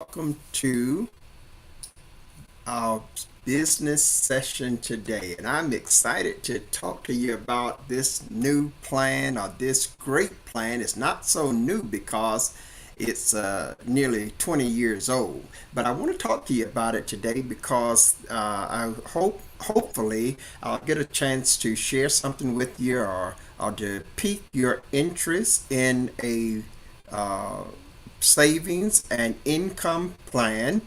welcome to our business session today. And I'm excited to talk to you about this new plan or this great plan. It's not so new because it's nearly 20 years old. But I want to talk to you about it today because hopefully, I'll get a chance to share something with you or to pique your interest in a uh, savings and income plan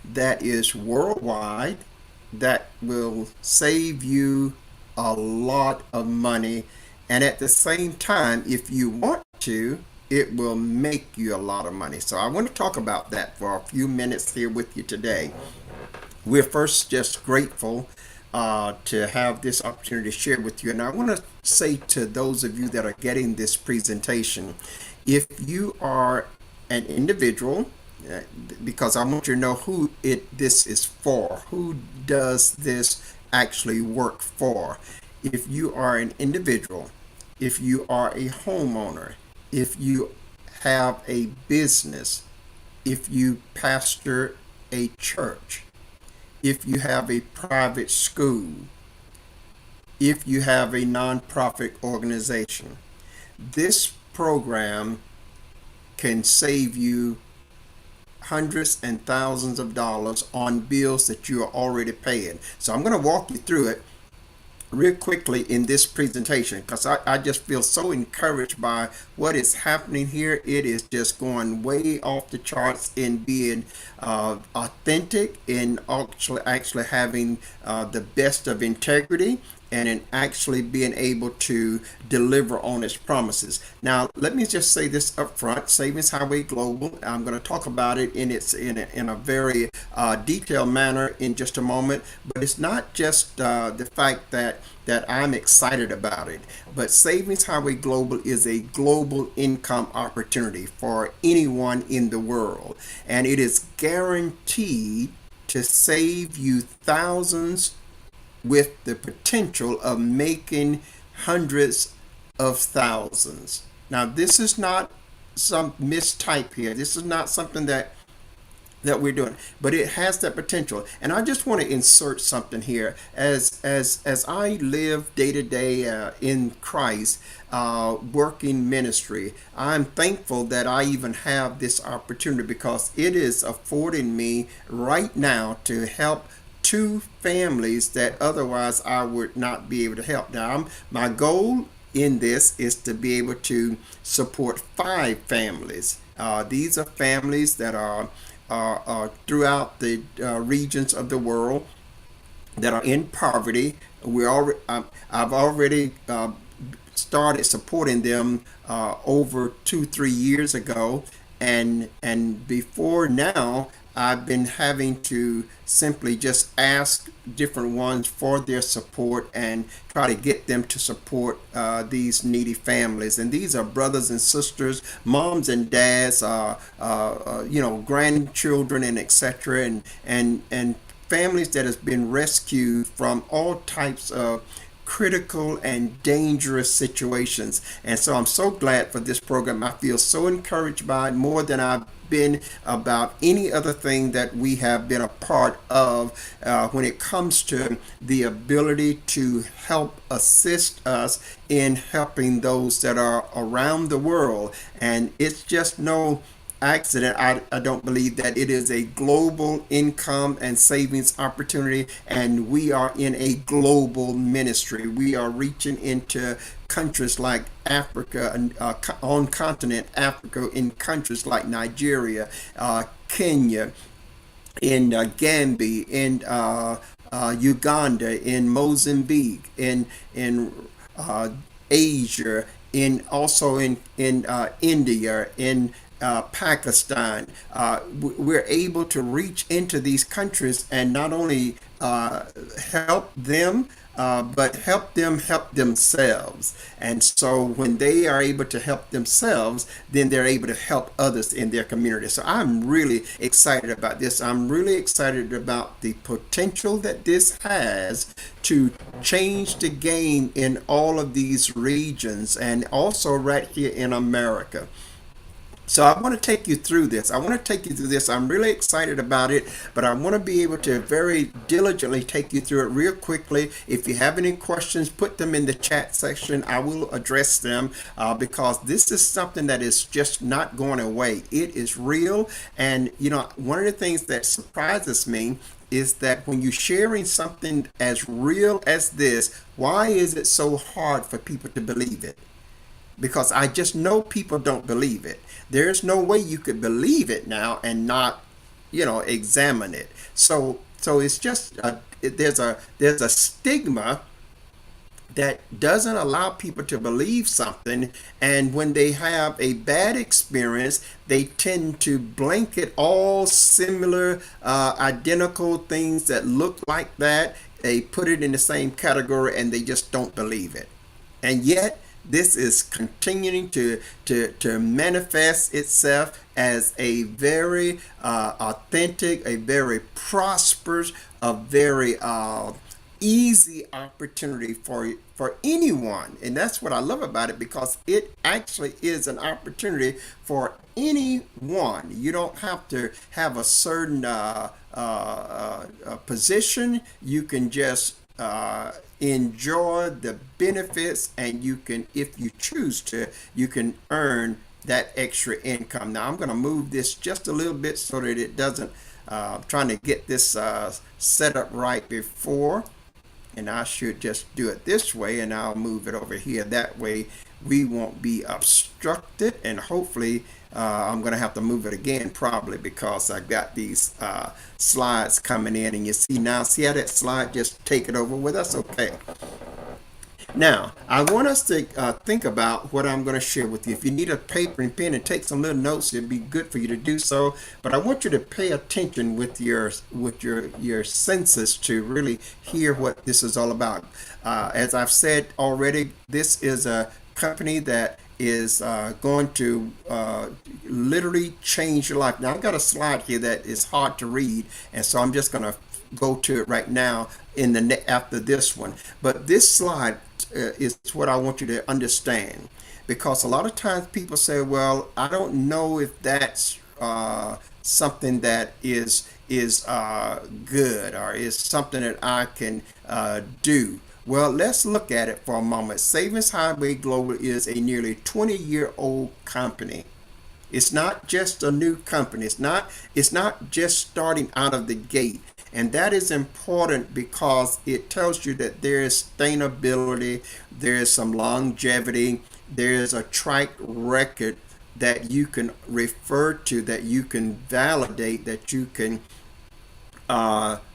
that is worldwide that will save you a lot of money, and at the same time, if you want to, it will make you a lot of money. So I want to talk about that for a few minutes here with you today. We're first just grateful to have this opportunity to share with you. And I want to say to those of you that are getting this presentation, if you are an individual, uh, because I want you to know who this is for, who does this actually work for. If you are an individual, if you are a homeowner, if you have a business, if you pastor a church, if you have a private school, if you have a nonprofit organization, this program can save you hundreds and thousands of dollars on bills that you are already paying. So I'm going to walk you through it real quickly in this presentation because I just feel so encouraged by what is happening here. It is just going way off the charts in being authentic, in actually having the best of integrity, and in actually being able to deliver on its promises. Now, let me just say this up front. Savings Highway Global, I'm going to talk about it in a very detailed manner in just a moment, but it's not just the fact that I'm excited about it, but Savings Highway Global is a global income opportunity for anyone in the world, and it is guaranteed to save you thousands with the potential of making hundreds of thousands. Now, this is not some mistype here. This is not something that we're doing, but it has that potential. And I just want to insert something here as I live day to day in Christ, working ministry. I'm thankful that I even have this opportunity because it is affording me right now to help two families that otherwise I would not be able to help. Now, my goal in this is to be able to support five families. These are families that are throughout the regions of the world that are in poverty. I've already started supporting them over 2 3 years ago, and before now I've been having to simply just ask different ones for their support and try to get them to support these needy families. And these are brothers and sisters, moms and dads, grandchildren, and etc. And families that has been rescued from all types of critical and dangerous situations. And so I'm so glad for this program. I feel so encouraged by it more than I've been about any other thing that we have been a part of when it comes to the ability to help assist us in helping those that are around the world. And it's just no accident. I don't believe that it is a global income and savings opportunity, and we are in a global ministry. We are reaching into countries like Africa, and on continent Africa, in countries like Nigeria, Kenya, in Gambia, in Uganda, in Mozambique, in uh, Asia, in also in India, in Pakistan. We're able to reach into these countries and not only help them, but help them help themselves. And so when they are able to help themselves, then they're able to help others in their community. So I'm really excited about this. I'm really excited about the potential that this has to change the game in all of these regions and also right here in America. So I want to take you through this. I want to take you through this. I'm really excited about it, but I want to be able to very diligently take you through it real quickly. If you have any questions, put them in the chat section. I will address them because this is something that is just not going away. It is real. And, one of the things that surprises me is that when you're sharing something as real as this, why is it so hard for people to believe it? Because I just know people don't believe it. There's no way you could believe it now and not, examine it. So it's just there's a stigma that doesn't allow people to believe something, and when they have a bad experience they tend to blanket all similar identical things that look like that. They put it in the same category and they just don't believe it, and yet this is continuing to manifest itself as a very authentic, a very prosperous, a very easy opportunity for anyone. And that's what I love about it, because it actually is an opportunity for anyone. You don't have to have a certain position. You can just enjoy the benefits, and you can, if you choose to, you can earn that extra income. Now I'm going to move this just a little bit so that it doesn't trying to get this set up right before, and I should just do it this way, and I'll move it over here. That way we won't be obstructed, and hopefully I'm going to have to move it again probably because I've got these slides coming in, and you see how that slide just take it over with us. Okay. Now, I want us to think about what I'm going to share with you. If you need a paper and pen and take some little notes, it'd be good for you to do so. But I want you to pay attention with your senses to really hear what this is all about. As I've said already, this is a company that is going to literally change your life. Now, I've got a slide here that is hard to read, and so I'm just going to go to it right now after this one. But this slide is what I want you to understand, because a lot of times people say, "Well, I don't know if that's something that is good, or is something that I can do." Well, let's look at it for a moment. Savings Highway Global is a nearly 20-year-old company. It's not just a new company. It's not just starting out of the gate. And that is important because it tells you that there is sustainability, there is some longevity, there is a track record that you can refer to, that you can validate, that you can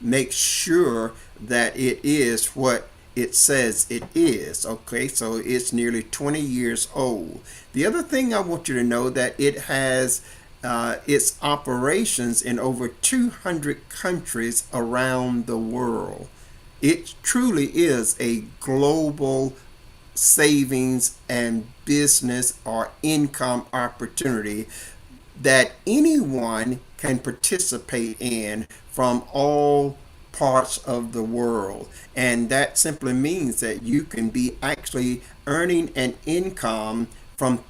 make sure that it is what it says it is. Okay, so it's nearly 20 years old. The other thing I want you to know that it has its operations in over 200 countries around the world. It truly is a global savings and business or income opportunity that anyone can participate in from all parts of the world. And that simply means that you can be actually earning an income from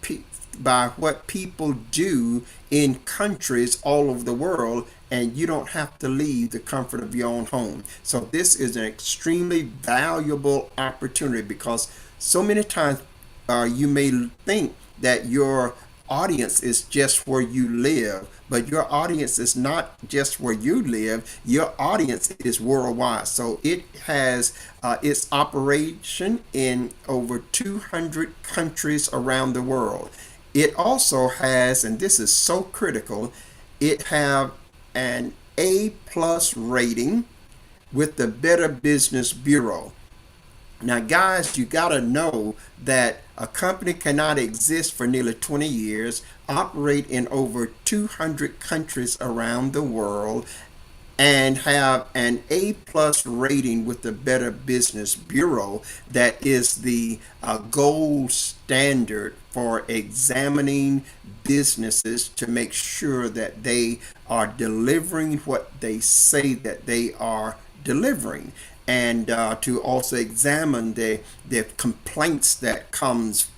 by what people do in countries all over the world, and you don't have to leave the comfort of your own home. So this is an extremely valuable opportunity, because so many times you may think that your audience is just where you live, but your audience is not just where you live. Your audience is worldwide. So it has its operation in over 200 countries around the world. It also has, and this is so critical, it have an A+ rating with the Better Business Bureau. Now, guys, you got to know that a company cannot exist for nearly 20 years, operate in over 200 countries around the world, and have an A+ rating with the Better Business Bureau, that is the gold standard for examining businesses to make sure that they are delivering what they say that they are delivering, and to also examine the complaints that comes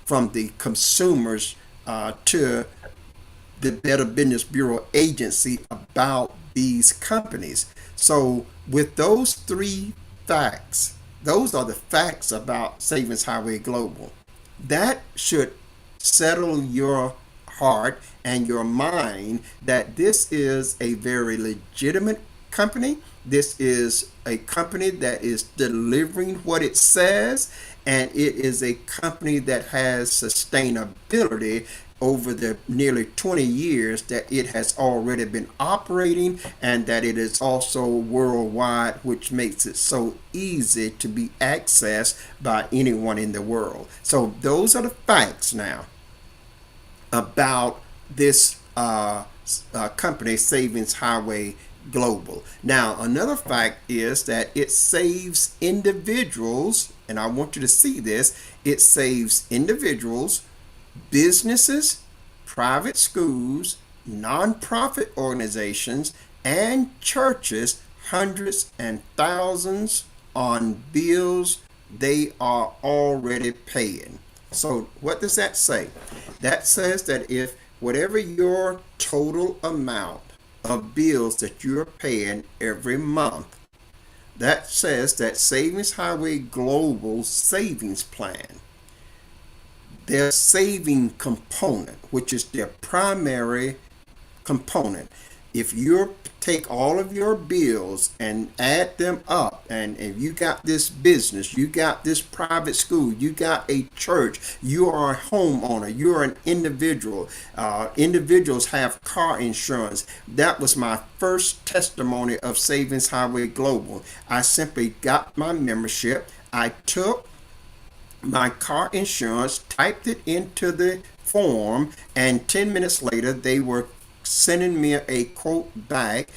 from the consumers to the Better Business Bureau agency about these companies. So, with those three facts, those are the facts about Savings Highway Global. That should settle your heart and your mind that this is a very legitimate company. This is a company that is delivering what it says, and it is a company that has sustainability over the nearly 20 years that it has already been operating, and that it is also worldwide, which makes it so easy to be accessed by anyone in the world. So those are the facts now about this company, Savings Highway Global. Now, another fact is that it saves individuals, and I want you to see this, it saves individuals, businesses, private schools, nonprofit organizations, and churches hundreds and thousands on bills they are already paying. So, what does that say? That says that if whatever your total amount of bills that you're paying every month, that says that Savings Highway Global Savings Plan, their saving component, which is their primary component. If you take all of your bills and add them up, and if you got this business, you got this private school, you got a church, you are a homeowner, you're an individual. Individuals have car insurance. That was my first testimony of Savings Highway Global. I simply got my membership. I took my car insurance, typed it into the form, and 10 minutes later they were sending me a quote back,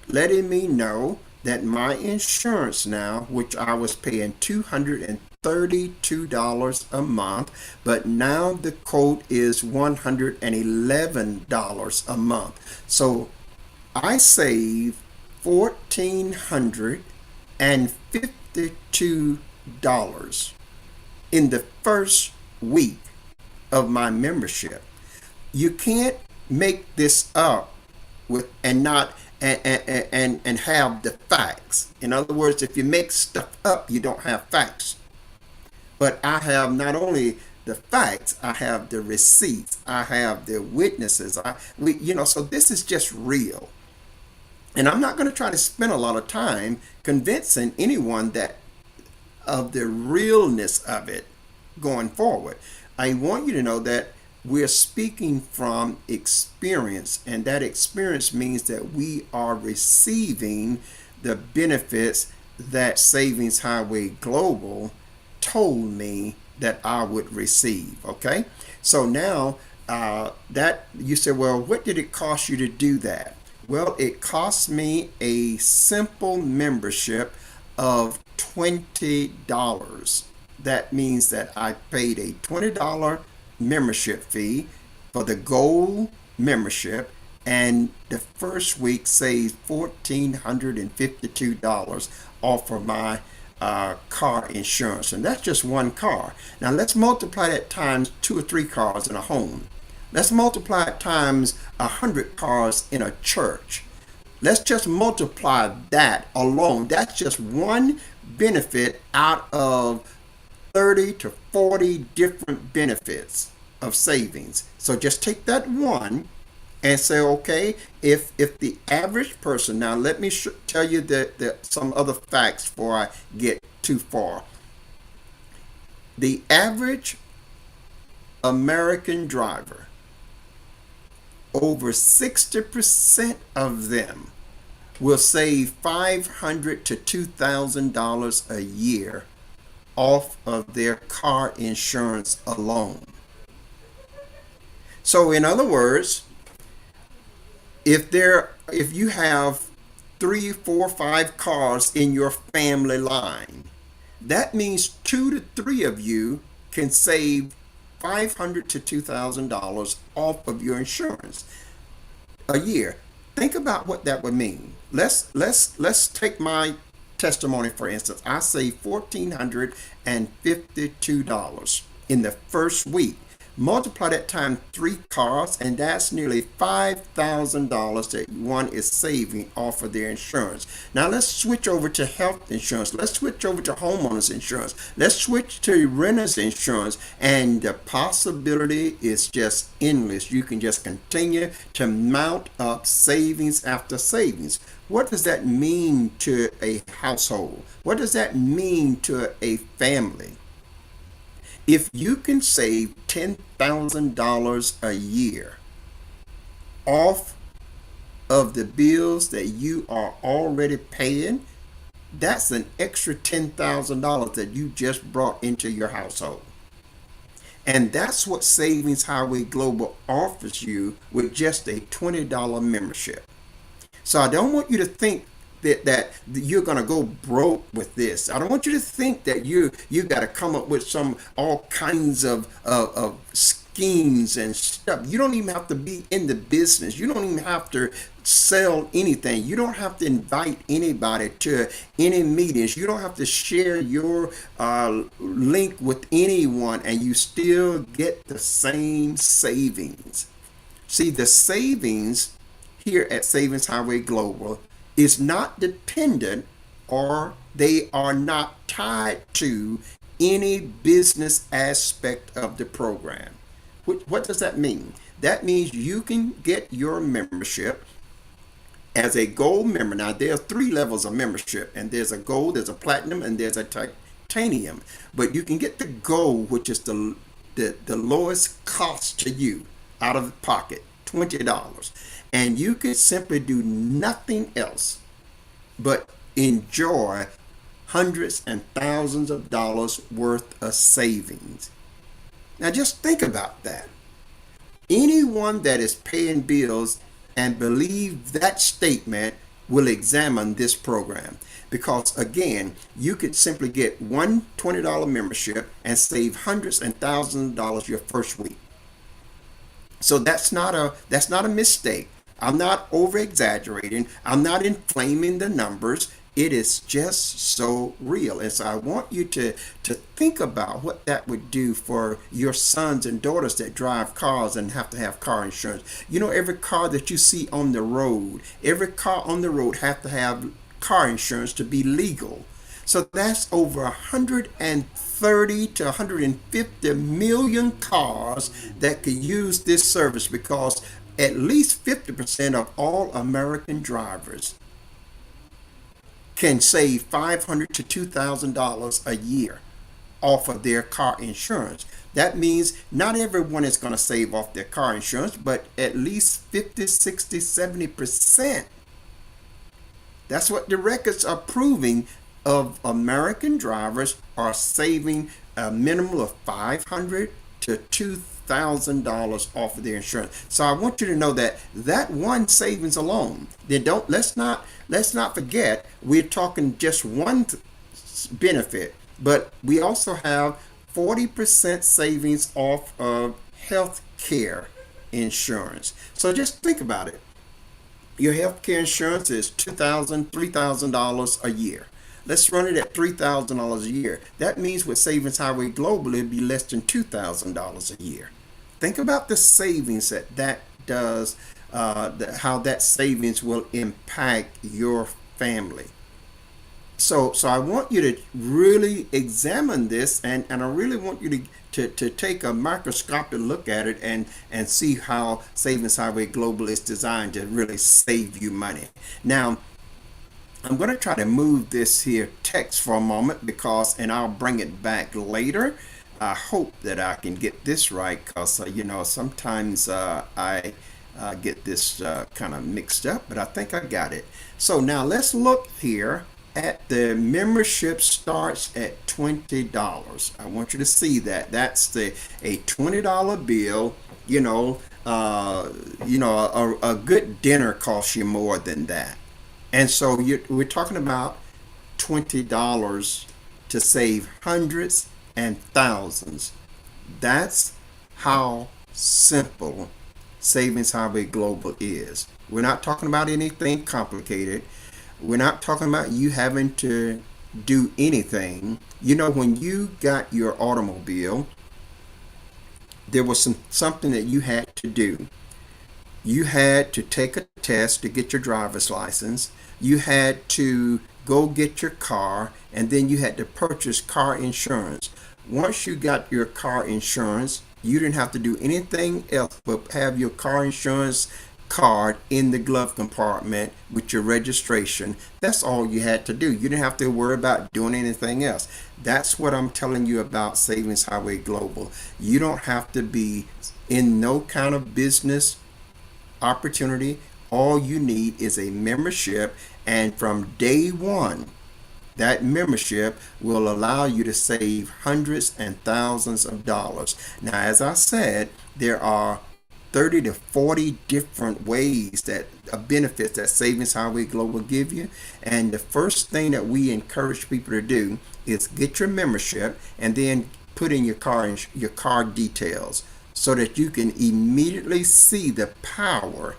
letting me know that my insurance now, which I was paying $232 a month, but now the quote is $111 a month. So I saved $1,452 in the first week of my membership. You can't make this up with and not and have the facts. In other words, if you make stuff up, you don't have facts. But I have not only the facts, I have the receipts, I have the witnesses. So this is just real. And I'm not going to try to spend a lot of time convincing anyone that of the realness of it going forward. I want you to know that we're speaking from experience, and that experience means that we are receiving the benefits that Savings Highway Global told me that I would receive. Okay, so now that you say, well, what did it cost you to do that? Well, it cost me a simple membership of $20. That means that I paid a $20 membership fee for the gold membership, and the first week saved $1,452 off of my car insurance. And that's just one car. Now let's multiply that times 2 or 3 cars in a home. Let's multiply it times 100 cars in a church. Let's just multiply that alone. That's just one benefit out of 30 to 40 different benefits of savings. So just take that one and say, okay, if the average person, now let me tell you that some other facts before I get too far. The average American driver, over 60% of them will save $500 to $2,000 a year off of their car insurance alone. So in other words, if you have 3, 4, 5 cars in your family line, that means 2 to 3 of you can save $500 to $2,000 off of your insurance a year. Think about what that would mean. Let's take my testimony for instance. I saved $1,452 in the first week. Multiply that times 3 cars, and that's nearly $5,000 that one is saving off of their insurance. Now let's switch over to health insurance. Let's switch over to homeowners insurance. Let's switch to renters insurance, and the possibility is just endless. You can just continue to mount up savings after savings. What does that mean to a household? What does that mean to a family? If you can save $10,000 a year off of the bills that you are already paying, that's an extra $10,000 that you just brought into your household. And that's what Savings Highway Global offers you with just a $20 membership. So I don't want you to think that you're gonna go broke with this. I don't want you to think that you got to come up with some all kinds of schemes and stuff. You don't even have to be in the business. You don't even have to sell anything. You don't have to invite anybody to any meetings. You don't have to share your link with anyone, and you still get the same savings. See, the savings here at Savings Highway Global is not dependent, or they are not tied to any business aspect of the program. What does that mean? That means you can get your membership as a gold member. Now, there are 3 levels of membership, and there's a gold, there's a platinum, and there's a titanium. But you can get the gold, which is the lowest cost to you out of the pocket, $20. And you can simply do nothing else but enjoy hundreds and thousands of dollars worth of savings. Now just think about that. Anyone that is paying bills and believe that statement will examine this program, because again, you could simply get one $20 membership and save hundreds and thousands of dollars your first week. So that's not a mistake. I'm not over exaggerating. I'm not inflaming the numbers. It is just so real. And so I want you to think about what that would do for your sons and daughters that drive cars and have to have car insurance. You know, every car that you see on the road, every car on the road have to have car insurance to be legal. So that's over 130 to 150 million cars that could use this service, because at least 50% of all American drivers can save $500 to $2,000 a year off of their car insurance. That means not everyone is going to save off their car insurance, but at least 50, 60, 70%. That's what the records are proving, of American drivers are saving a minimum of $500 to $2,000 off of their insurance. So I want you to know that one savings alone. Then let's not forget, we're talking just one benefit, but we also have 40% savings off of health care insurance. So just think about it. Your health care insurance is $2,000, $3,000 a year. Let's run it at $3,000 a year. That means with Savings Highway Global, it'd be less than $2,000 a year. Think about the savings that does, how that savings will impact your family. So I want you to really examine this, and I really want you to take a microscopic look at it and see how Savings Highway Global is designed to really save you money. Now, I'm going to try to move this here text for a moment, and I'll bring it back later. I hope that I can get this right, because sometimes I get this kind of mixed up, but I think I got it. So now let's look here at the membership starts at $20. I want you to see that. That's a $20 bill. A good dinner costs you more than that. And so we're talking about $20 to save hundreds and thousands. That's how simple Savings Highway Global is. We're not talking about anything complicated. We're not talking about you having to do anything. When you got your automobile, there was something that you had to do. You had to take a test to get your driver's license. You had to go get your car, and then you had to purchase car insurance. Once you got your car insurance, you didn't have to do anything else but have your car insurance card in the glove compartment with your registration. That's all you had to do. You didn't have to worry about doing anything else. That's what I'm telling you about Savings Highway Global. You don't have to be in no kind of business opportunity. All you need is a membership, and from day one, that membership will allow you to save hundreds and thousands of dollars. Now, as I said, there are 30 to 40 different ways that benefits that Savings Highway Global give you. And the first thing that we encourage people to do is get your membership and then put in your car details so that you can immediately see the power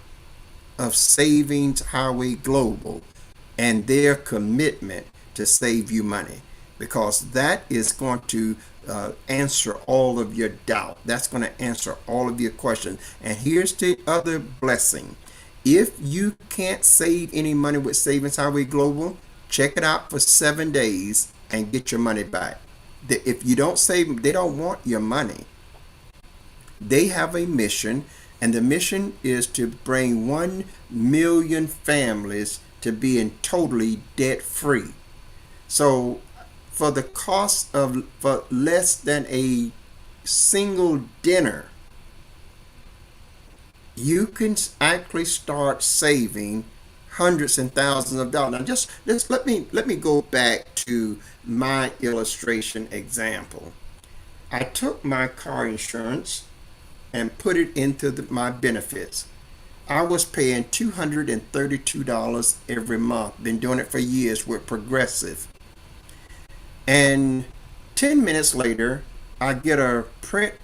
of Savings Highway Global and their commitment to save you money, because that is going to answer all of your doubt. That's going to answer all of your questions. And here's the other blessing. If you can't save any money with Savings Highway Global, check it out for 7 days and get your money back. If you don't save, they don't want your money. They have a mission, and the mission is to bring 1 million families to being totally debt free. So for the cost of for less than a single dinner, you can actually start saving hundreds and thousands of dollars. Now just let me go back to my illustration example. I took my car insurance and put it into my benefits. I was paying $232 every month. Been doing it for years with Progressive. And 10 minutes later, I get a print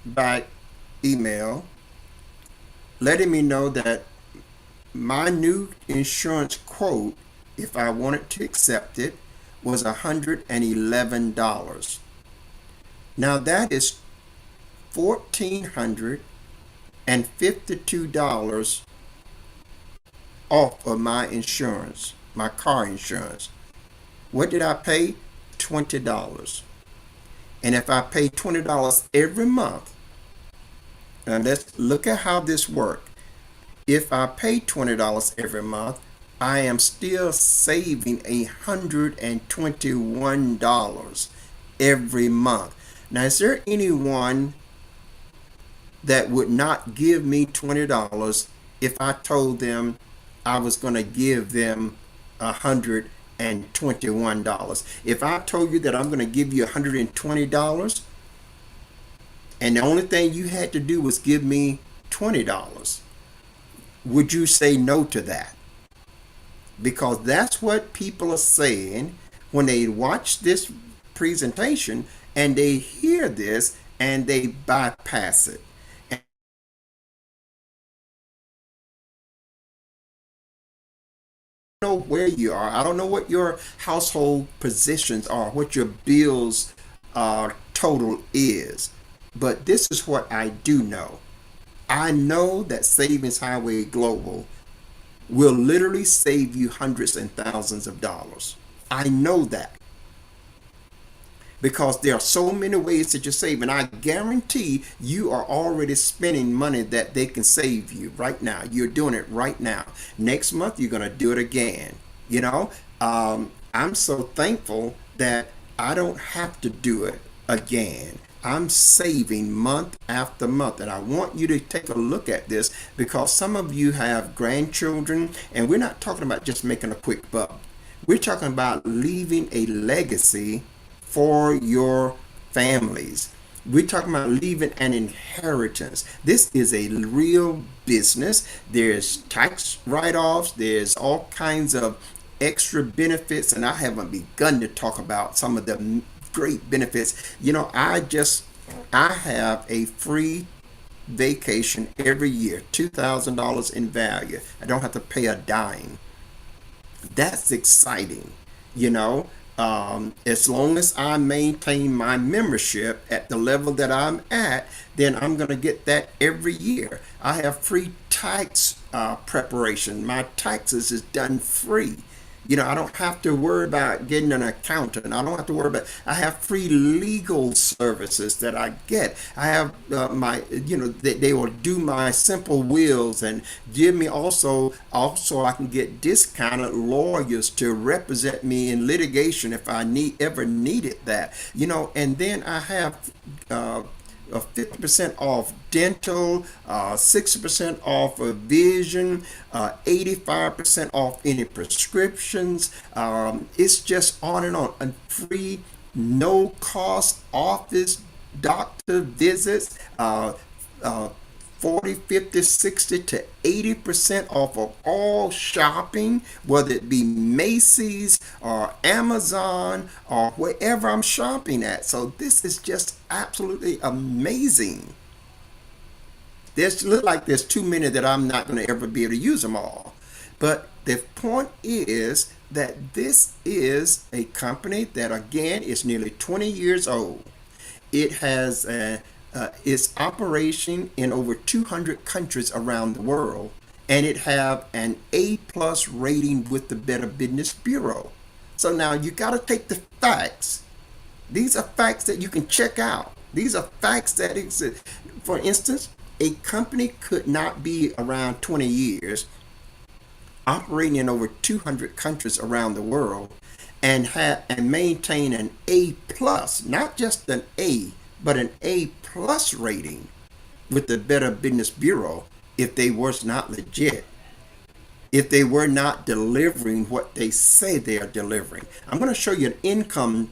back email letting me know that my new insurance quote, if I wanted to accept it, was $111. Now that is $1,452 off of my insurance, my car insurance. What did I pay? $20. And if I pay $20 every month, and let's look at how this works. If I pay $20 every month, I am still saving $121 every month. Now, is there anyone that would not give me $20 if I told them I was going to give them $121? If I told you that I'm going to give you $120 and the only thing you had to do was give me $20, would you say no to that? Because that's what people are saying when they watch this presentation and they hear this and they bypass it. And I don't know where you are. I don't know what your household positions are, what your bills total is. But this is what I do know. I know that Savings Highway Global will literally save you hundreds and thousands of dollars. I know that because there are so many ways that you save, and I guarantee you are already spending money that they can save you right now. You're doing it right now. Next month you're going to do it again. I'm so thankful that I don't have to do it again. I'm saving month after month, and I want you to take a look at this because some of you have grandchildren, and we're not talking about just making a quick buck. We're talking about leaving a legacy for your families. We're talking about leaving an inheritance. This is a real business. There's tax write-offs. There's all kinds of extra benefits, and I haven't begun to talk about some of the great benefits. I have a free vacation every year, $2,000 in value. I don't have to pay a dime. That's exciting. you know As long as I maintain my membership at the level that I'm at, then I'm going to get that every year. I have free tax preparation. My taxes is done free. I don't have to worry about getting an accountant. I don't have to worry about. I have free legal services that I get. I have they will do my simple wills and give me also I can get discounted lawyers to represent me in litigation if I ever needed that. And then I have. 50% off dental, 60% off of vision, 85% off any prescriptions. It's just on and on. And free, no cost office doctor visits. Uh, 40, 50, 60 to 80% off of all shopping, whether it be Macy's or Amazon or wherever I'm shopping at. So this is just absolutely amazing. There's look like there's too many that I'm not going to ever be able to use them all. But the point is that this is a company that again is nearly 20 years old. It has its operation in over 200 countries around the world, and it have an A plus rating with the Better Business Bureau. So now you got to take the facts. These are facts that you can check out. These are facts that exist. For instance, a company could not be around 20 years, operating in over 200 countries around the world, and maintain an A plus, not just an A, but an A plus rating with the Better Business Bureau if they was not legit, if they were not delivering what they say they are delivering. I'm going to show you an income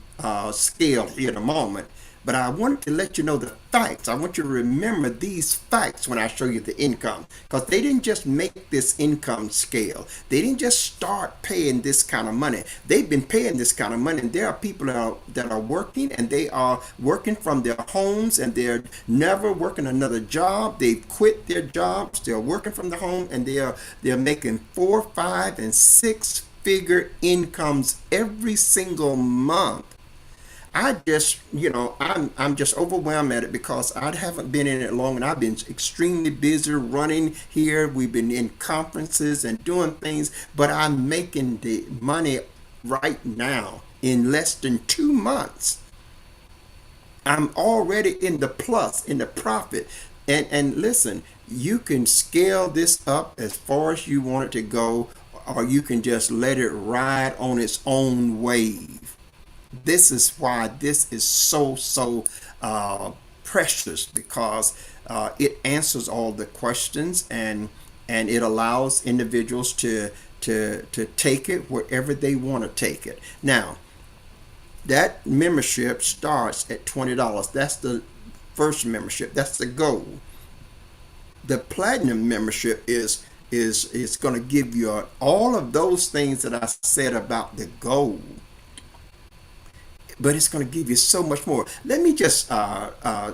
scale here in a moment, but I wanted to let you know the facts. I want you to remember these facts when I show you the income, because they didn't just make this income scale. They didn't just start paying this kind of money. They've been paying this kind of money, and there are people that are working, and they are working from their homes, and they're never working another job. They've quit their jobs. They're working from the home, and they're making 4, 5, and 6 figure incomes every single month. I'm just overwhelmed at it because I haven't been in it long, and I've been extremely busy running here. We've been in conferences and doing things, but I'm making the money right now in less than 2 months. I'm already in the plus, in the profit. And listen, you can scale this up as far as you want it to go, or you can just let it ride on its own wave. This is why this is precious, because it answers all the questions, and it allows individuals to take it wherever they want to take it. Now, that membership starts at $20. That's the first membership. That's the goal. The platinum membership is going to give you all of those things that I said about the goal, but it's going to give you so much more. Let me just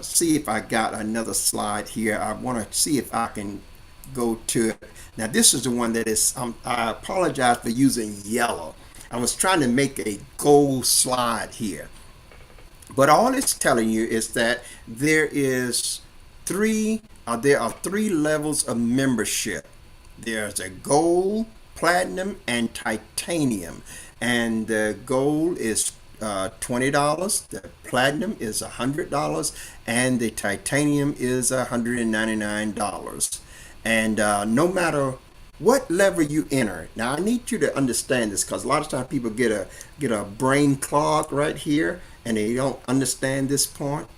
see if I got another slide here. I want to see if I can go to it. Now, this is the one that is, I apologize for using yellow. I was trying to make a gold slide here. But all it's telling you is that there are three levels of membership. There's a gold, platinum, and titanium. And the gold is $20, the platinum is $100, and the titanium is $199. And no matter what level you enter, now I need you to understand this, because a lot of times people get a brain clog right here, and they don't understand this point,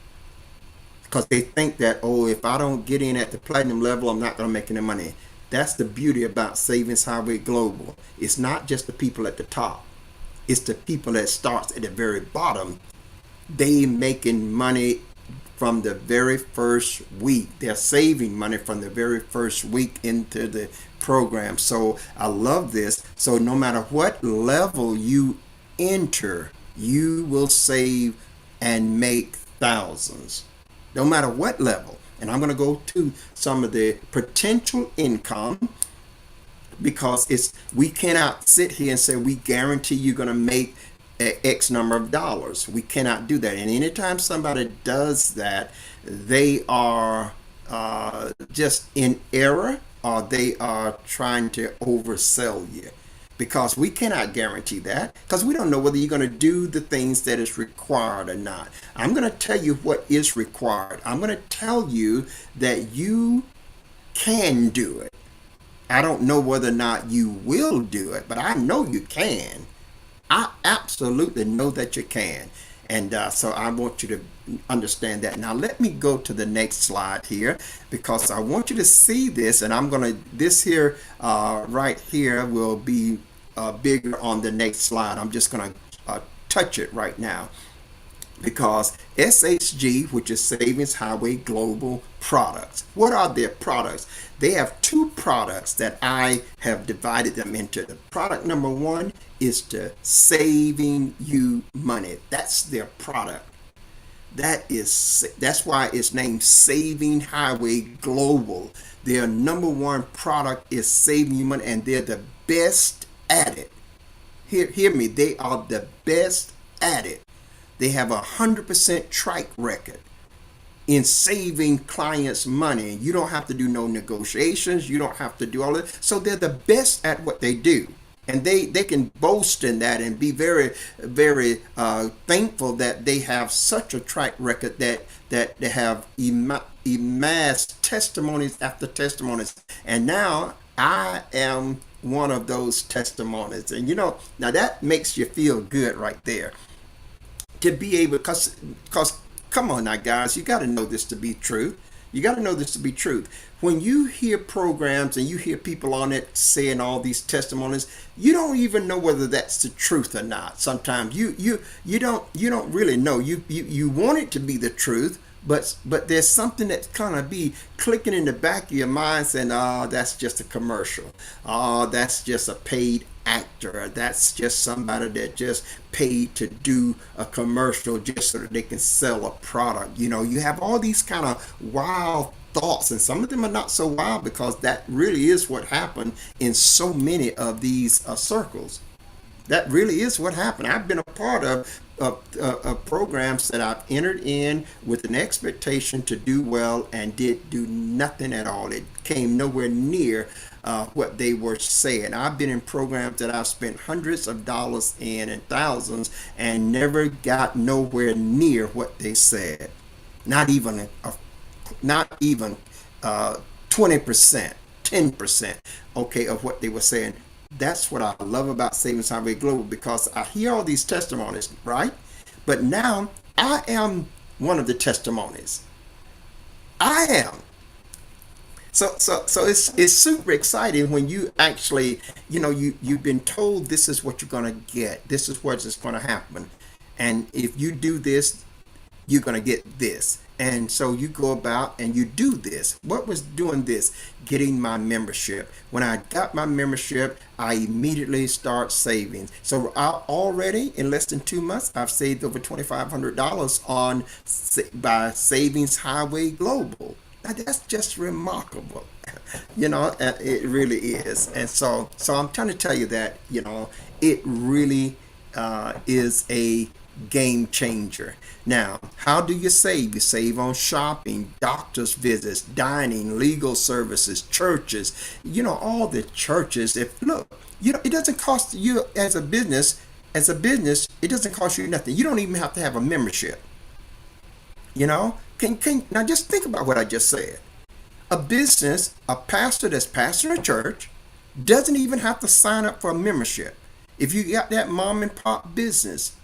because they think that, oh, if I don't get in at the platinum level, I'm not going to make any money. That's the beauty about Savings Highway Global. It's not just the people at the top. It's the people that starts at the very bottom. They making money from the very first week. They're saving money from the very first week into the program. So I love this. So no matter what level you enter, you will save and make thousands. No matter what level. And I'm going to go to some of the potential income, because we cannot sit here and say we guarantee you're going to make X number of dollars. We cannot do that. And anytime somebody does that, they are just in error, or they are trying to oversell you, because we cannot guarantee that, because we don't know whether you're going to do the things that is required or not. I'm going to tell you what is required. I'm going to tell you that you can do it. I don't know whether or not you will do it, but I know you can. I absolutely know that you can. And so I want you to understand that. Now, let me go to the next slide here, because I want you to see this. And I'm going to, this here, right here, will be bigger on the next slide. I'm just going to touch it right now, because SHG, which is Savings Highway Global Products, what are their products? They have two products that I have divided them into. The product number one is to saving you money. That's their product. That's why it's named Saving Highway Global. Their number one product is saving you money, and they're the best at it. Hear me, they are the best at it. They have 100% track record in saving clients money. You don't have to do no negotiations. You don't have to do all that. So they're the best at what they do. And they can boast in that and be very, very thankful that they have such a track record, that they have amassed testimonies after testimonies. And now I am one of those testimonies. And now that makes you feel good right there, to be able, because come on now, guys, you got to know this to be true. You got to know this to be truth. When you hear programs and you hear people on it saying all these testimonies, you don't even know whether that's the truth or not. Sometimes you don't really know. You want it to be the truth, but there's something that's kind of be clicking in the back of your mind saying, "Oh, that's just a commercial. Oh, that's just a paid actor. That's just somebody that just paid to do a commercial just so that they can sell a product." You have all these kind of wild thoughts, and some of them are not so wild, because that really is what happened in so many of these circles. That really is what happened. I've been a part of programs that I've entered in with an expectation to do well, and did do nothing at all. It came nowhere near what they were saying. I've been in programs that I've spent hundreds of dollars in and thousands, and never got nowhere near what they said. Not even not even 20%, 10%, okay, of what they were saying. That's what I love about Savings Highway Global, because I hear all these testimonies, right? But now I am one of the testimonies. I am. So it's super exciting when you actually, you've been told this is what you're gonna get. This is what's just gonna happen. And if you do this, you're going to get this. And so you go about and you do this. What was doing this? Getting my membership. When I got my membership, I immediately start saving. So I already, in less than 2 months, I've saved over $2,500 on by Savings Highway Global. Now that's just remarkable. It really is. And so I'm trying to tell you that, it really is a game changer. Now, how do you save? You save on shopping, doctor's visits, dining, legal services, churches. All the churches. If look, it doesn't cost you as a business. It doesn't cost you nothing. You don't even have to have a membership. Can now just think about what I just said. A business, a pastor that's pastoring a church, doesn't even have to sign up for a membership. If you got that mom and pop business,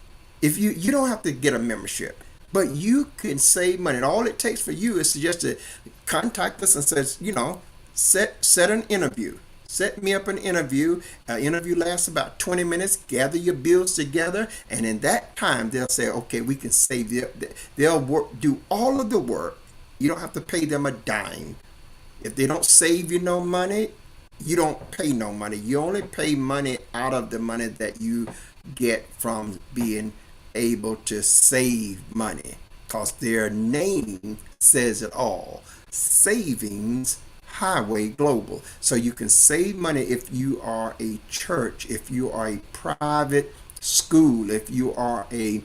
if you don't have to get a membership, but you can save money. And all it takes for you is to contact us and says, set an interview. Set me up an interview. An interview lasts about 20 minutes. Gather your bills together, and in that time, they'll say, okay, we can save you. They'll do all of the work. You don't have to pay them a dime. If they don't save you no money, you don't pay no money. You only pay money out of the money that you get from being able to save money, because their name says it all. Savings Highway Global. So you can save money if you are a church, if you are a private school, if you are a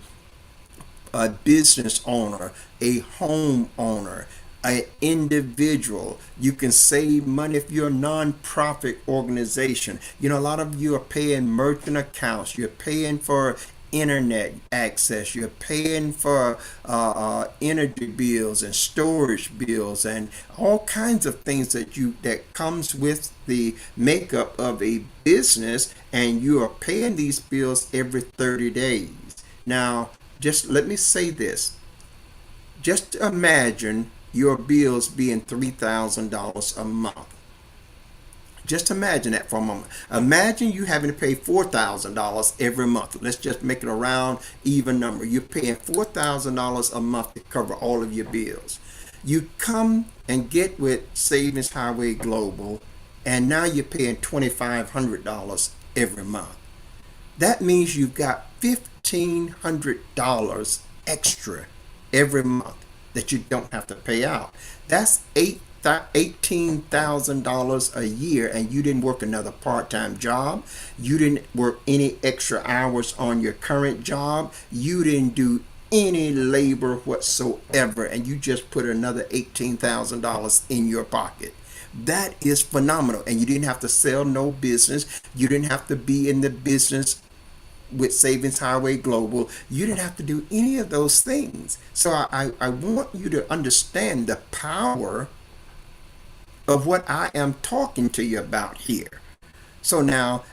business owner, a home owner, an individual. You can save money if you're a nonprofit organization. You know, a lot of you are paying merchant accounts. You're paying for internet access. You're paying for energy bills and storage bills and all kinds of things that comes with the makeup of a business, and you are paying these bills every 30 days. Now, just let me say this. Just imagine your bills being $3,000 a month. Just imagine that for a moment. Imagine you having to pay $4,000 every month. Let's just make it a round, even number. You're paying $4,000 a month to cover all of your bills. You come and get with Savings Highway Global, and now you're paying $2,500 every month. That means you've got $1,500 extra every month that you don't have to pay out. That's $18,000 a year, and you didn't work another part-time job. You didn't work any extra hours on your current job. You didn't do any labor whatsoever, and you just put another $18,000 in your pocket. That is phenomenal. And you didn't have to sell no business. You didn't have to be in the business with Savings Highway Global. You didn't have to do any of those things. So I want you to understand the power of what I am talking to you about here. So now,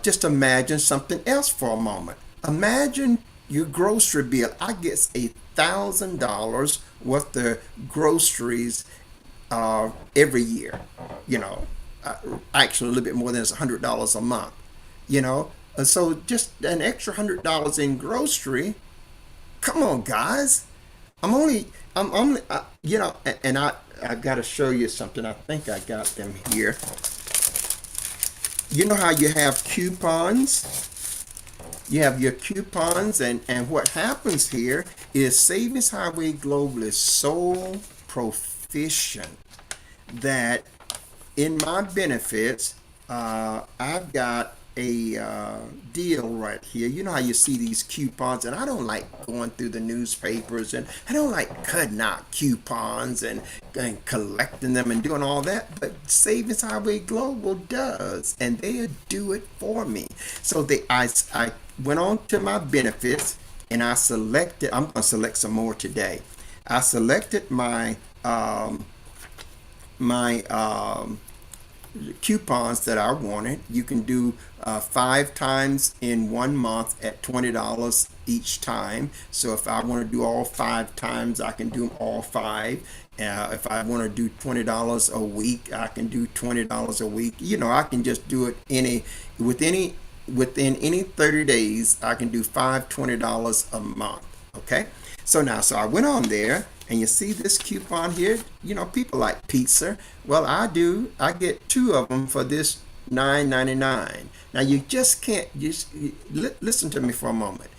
just imagine something else for a moment. Imagine your grocery bill. I get $1,000 worth of groceries every year. You know, actually a little bit more than $100 a month. You know, so just an extra $100 in grocery. Come on, guys. You know, and I've got to show you something. I think I got them here. You know how you have coupons? You have your coupons, and what happens here is Savings Highway Global is so proficient that in my benefits, I've got a deal right here. You know how you see these coupons, and I don't like going through the newspapers, and I don't like cutting out coupons and collecting them and doing all that, but Savings Highway Global does, and they do it for me. So I went on to my benefits, and I selected, I'm going to select some more today. I selected my coupons that I wanted. You can do 5 times in 1 month at $20 each time. So if I want to do all 5 times, I can do them all 5. If I want to do $20 a week, I can do $20 a week. You know, I can just do it within any 30 days. I can do 5 $20 a month. Okay. So I went on there, and you see this coupon here. You know, people like pizza. Well, I do. I get 2 of them for this $9.99. Now you just can't listen to me for a moment.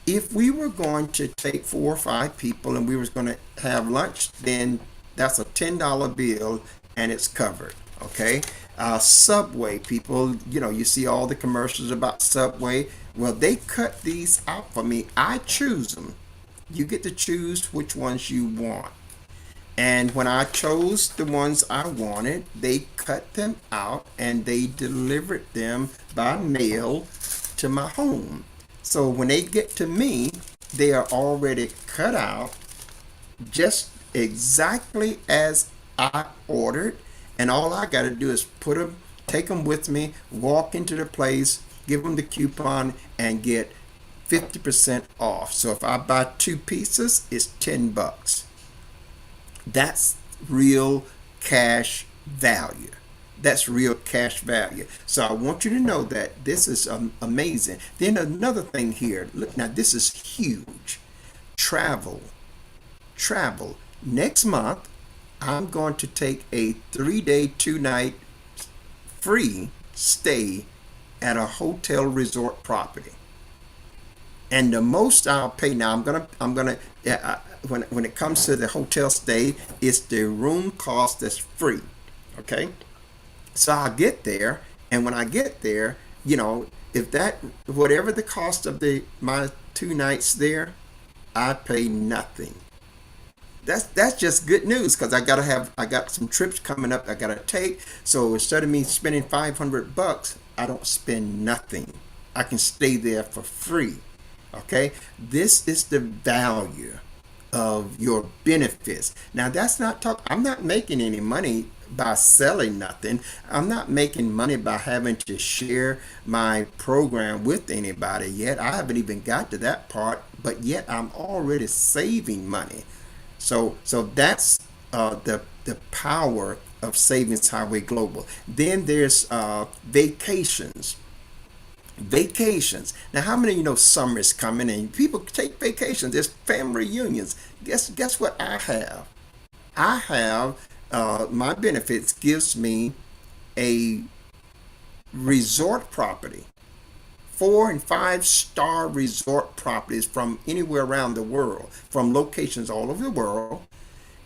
If we were going to take 4 or 5 people and we was going to have lunch, then that's a $10 bill, and it's covered. Okay. Subway people, you know, you see all the commercials about Subway. Well, they cut these out for me. I choose them. You get to choose which ones you want. And when I chose the ones I wanted, they cut them out and they delivered them by mail to my home. So when they get to me, they are already cut out just exactly as I ordered. And all I got to do is take them with me, walk into the place, give them the coupon, and get 50% off. So if I buy 2 pieces, it's $10. That's real cash value. That's real cash value. So I want you to know that this is amazing. Then another thing here. Look, now this is huge. Travel. Next month, I'm going to take a 3-day, 2-night free stay at a hotel resort property. And the most I'll pay now, when it comes to the hotel stay, it's the room cost that's free. Okay. So I'll get there, and when I get there, you know, If that, whatever the cost of the my 2 nights there, I pay nothing. That's just good news because I got some trips coming up I gotta take. So instead of me spending $500, I don't spend nothing. I can stay there for free. Okay, this is the value of your benefits. Now that's not talk. I'm not making any money by selling nothing. I'm not making money by having to share my program with anybody yet. I haven't even got to that part, but yet I'm already saving money. So that's the power of Savings Highway Global. Then there's vacations. Vacations. Now, how many of you know summer is coming and people take vacations? There's family reunions. Guess what I have? I have my benefits gives me a resort property, 4 and 5 star resort properties from anywhere around the world, from locations all over the world,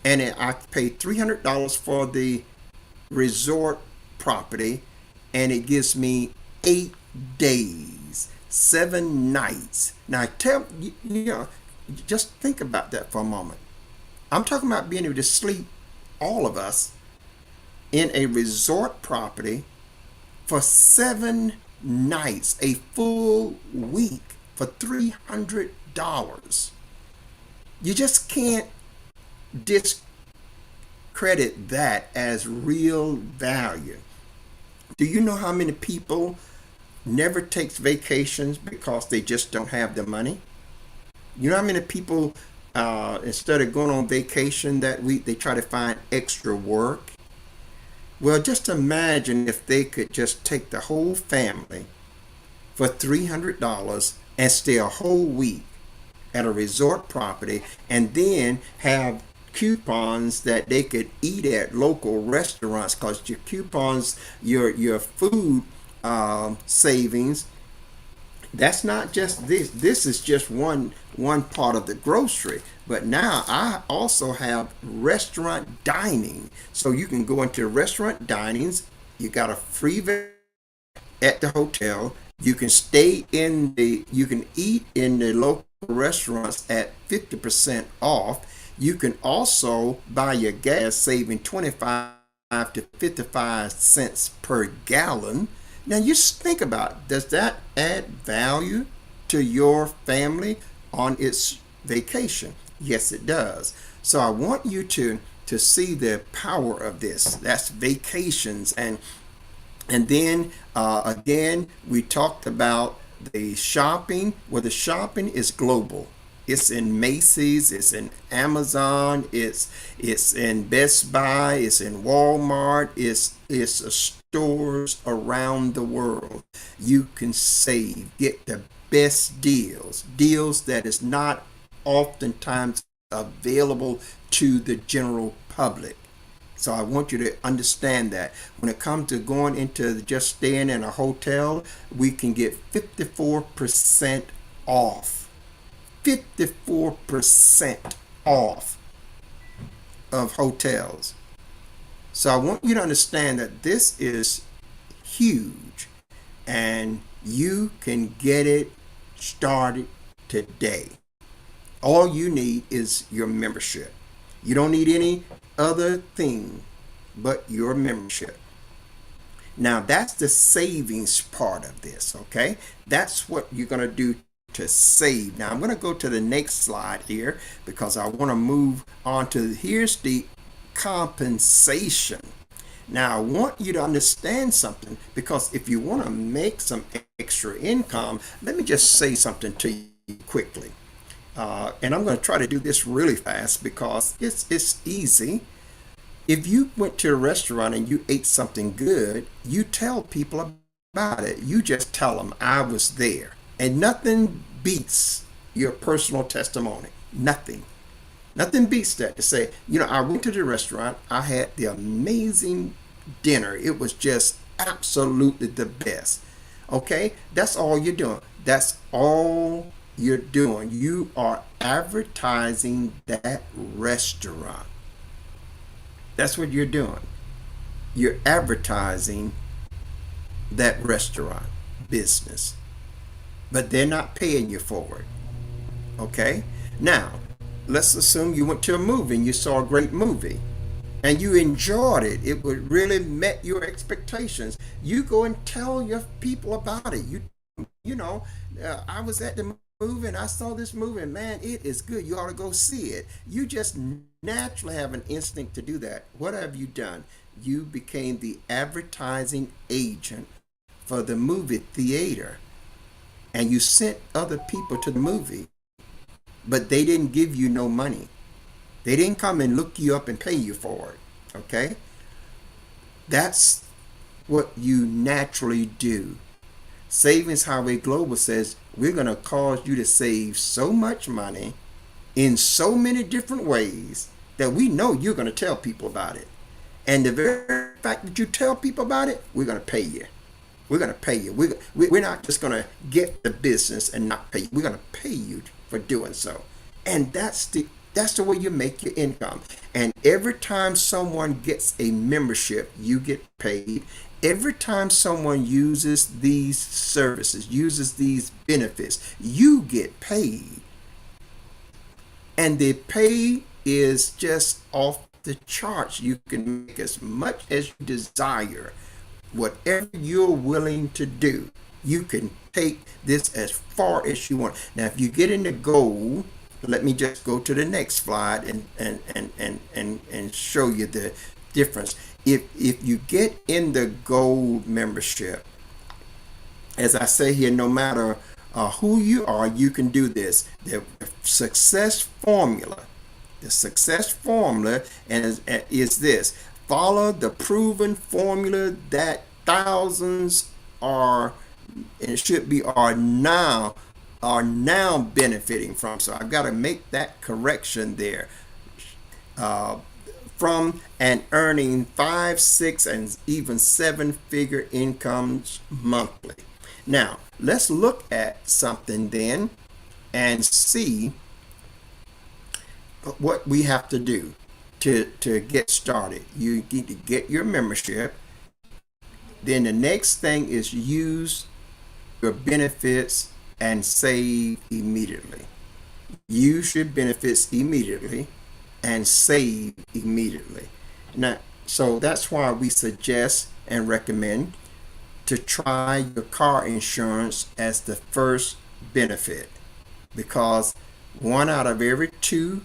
and I pay $300 for the resort property, and it gives me 8 days, 7 nights. Now, just think about that for a moment. I'm talking about being able to sleep, all of us, in a resort property for 7 nights, a full week for $300. You just can't discredit that as real value. Do you know how many people never takes vacations because they just don't have the money? You know how many people, instead of going on vacation that week, they try to find extra work? Well, just imagine if they could just take the whole family for $300 and stay a whole week at a resort property and then have coupons that they could eat at local restaurants, because your coupons, your food savings, that's not just this is just one part of the grocery, but now I also have restaurant dining. So you can go into restaurant dinings, you got a free at the hotel, you can you can eat in the local restaurants at 50% off. You can also buy your gas, saving 25 to 55 cents per gallon. Now you think about it. Does that add value to your family on its vacation? Yes, it does. So I want you to see the power of this. That's vacations. And then again, we talked about the shopping. Well, the shopping is global. It's in Macy's, it's in Amazon, it's in Best Buy, it's in Walmart, it's stores around the world. You can save, get the best deals that is not oftentimes available to the general public. So I want you to understand that when it comes to going into just staying in a hotel, we can get 54% off. 54% off of hotels. So I want you to understand that this is huge and you can get it started today. All you need is your membership. You don't need any other thing but your membership. Now that's the savings part of this, okay? That's what you're going to do to save. Now I'm going to go to the next slide here because I want to move on to, here's the compensation. Now I want you to understand something, because if you want to make some extra income, let me just say something to you quickly. And I'm going to try to do this really fast because it's easy. If you went to a restaurant and you ate something good, you tell people about it. You just tell them, I was there. And nothing beats your personal testimony. Nothing. Nothing beats that, to say, I went to the restaurant, I had the amazing dinner. It was just absolutely the best. Okay? That's all you're doing. That's all you're doing. You are advertising that restaurant. That's what you're doing. You're advertising that restaurant. business, but they're not paying you for it. Okay? Now, let's assume you went to a movie and you saw a great movie and you enjoyed it. It would really met your expectations. You go and tell your people about it. I was at the movie and I saw this movie and man, it is good. You ought to go see it. You just naturally have an instinct to do that. What have you done? You became the advertising agent for the movie theater and you sent other people to the movie, but they didn't give you no money. They didn't come and look you up and pay you for it. Okay? That's what you naturally do. Savings Highway Global says we're going to cause you to save so much money in so many different ways that we know you're going to tell people about it. And the very fact that you tell people about it, we're going to pay you. We're going to pay you. We're not just going to get the business and not pay you. We're going to pay you for doing so. And that's the way you make your income. And every time someone gets a membership, you get paid. Every time someone uses these services, uses these benefits, you get paid. And the pay is just off the charts. You can make as much as you desire. Whatever you're willing to do, you can take this as far as you want. Now, if you get into gold, let me just go to the next slide and show you the difference. If you get in the gold membership, as I say here, no matter who you are, you can do this. The success formula is this: follow the proven formula that thousands are, and it should be are now benefiting from. So I've got to make that correction there. From and earning 5, 6, and even 7-figure incomes monthly. Now, let's look at something then and see what we have to do to get started. You need to get your membership. Then the next thing is use your benefits and save immediately. Use your benefits immediately and save immediately. Now, so that's why we suggest and recommend to try your car insurance as the first benefit, because 1 out of every 2